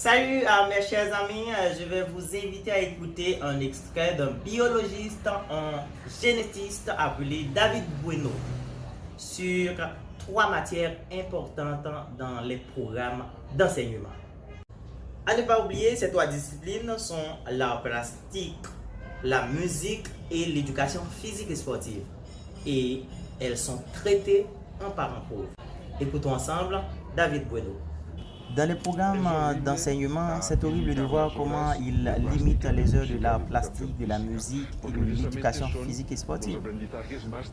Salut mes chers amis, je vais vous inviter à écouter un extrait d'un biologiste, un génétiste appelé David Bueno sur 3 matières importantes dans les programmes d'enseignement. À ne pas oublier, ces 3 disciplines sont l'art plastique, la musique et l'éducation physique et sportive. Et elles sont traitées en parents pauvres. Écoutons ensemble David Bueno. Dans les programmes d'enseignement, c'est horrible de voir comment ils limitent les heures de l'art plastique, de la musique et de l'éducation physique et sportive.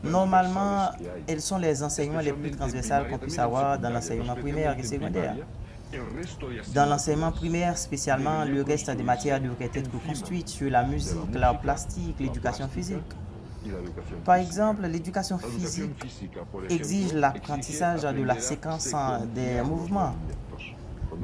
Normalement, elles sont les enseignements les plus transversales qu'on puisse avoir dans l'enseignement primaire et secondaire. Dans l'enseignement primaire, spécialement, le reste des matières devrait être construite sur la musique, l'art plastique, l'éducation physique. Par exemple, l'éducation physique exige l'apprentissage de la séquence des mouvements.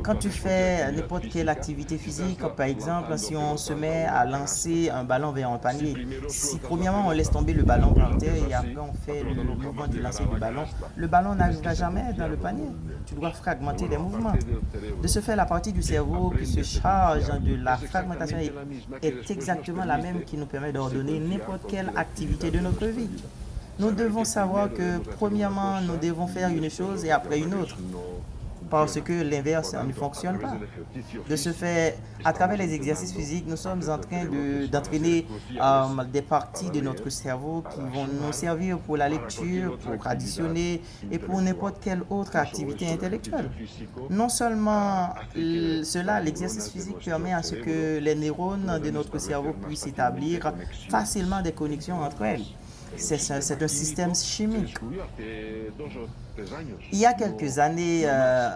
Quand tu fais n'importe quelle activité phisique, par exemple, si on se met à lancer un ballon vers un panier, si premièrement on laisse tomber le ballon par terre et après on fait le mouvement du lancer du ballon, le ballon n'arrivera jamais dans le panier. Tu dois fragmenter les mouvements. De ce fait, la partie du cerveau qui se charge de la fragmentation est exactement la même qui nous permet d'ordonner n'importe quelle activité de notre vie. Nous devons savoir que premièrement, nous devons faire une chose et après une autre, parce que l'inverse ne fonctionne pas. De ce fait, à travers les exercices physiques, nous sommes en train d'entraîner des parties de notre cerveau qui vont nous servir pour la lecture, pour additionner et pour n'importe quelle autre activité intellectuelle. Non seulement cela, l'exercice physique permet à ce que les neurones de notre cerveau puissent établir facilement des connexions entre elles. C'est un système chimique. Il y a quelques années,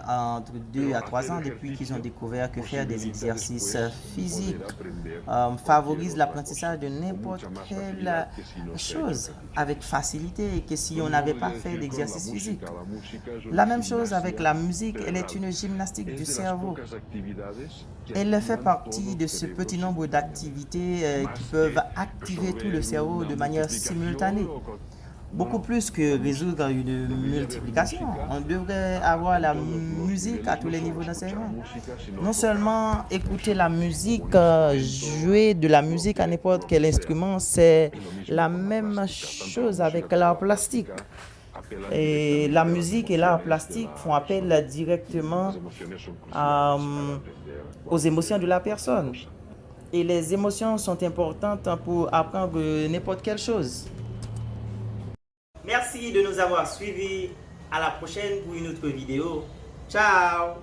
entre 2 à 3 ans, depuis qu'ils ont découvert que faire des exercices physiques favorise l'apprentissage de n'importe quelle chose avec facilité et que si on n'avait pas fait d'exercice physique. La même chose avec la musique, elle est une gymnastique du cerveau. Elle fait partie de ce petit nombre d'activités qui peuvent activer tout le cerveau de manière simultanée. Beaucoup plus que résoudre une multiplication. On devrait avoir la musique à tous les niveaux d'enseignement. Non seulement écouter la musique, jouer de la musique à n'importe quel instrument, c'est la même chose avec l'art plastique. Et la musique et l'art plastique font appel directement aux émotions de la personne. Et les émotions sont importantes pour apprendre n'importe quelle chose. Merci de nous avoir suivis. À la prochaine pour une autre vidéo. Ciao!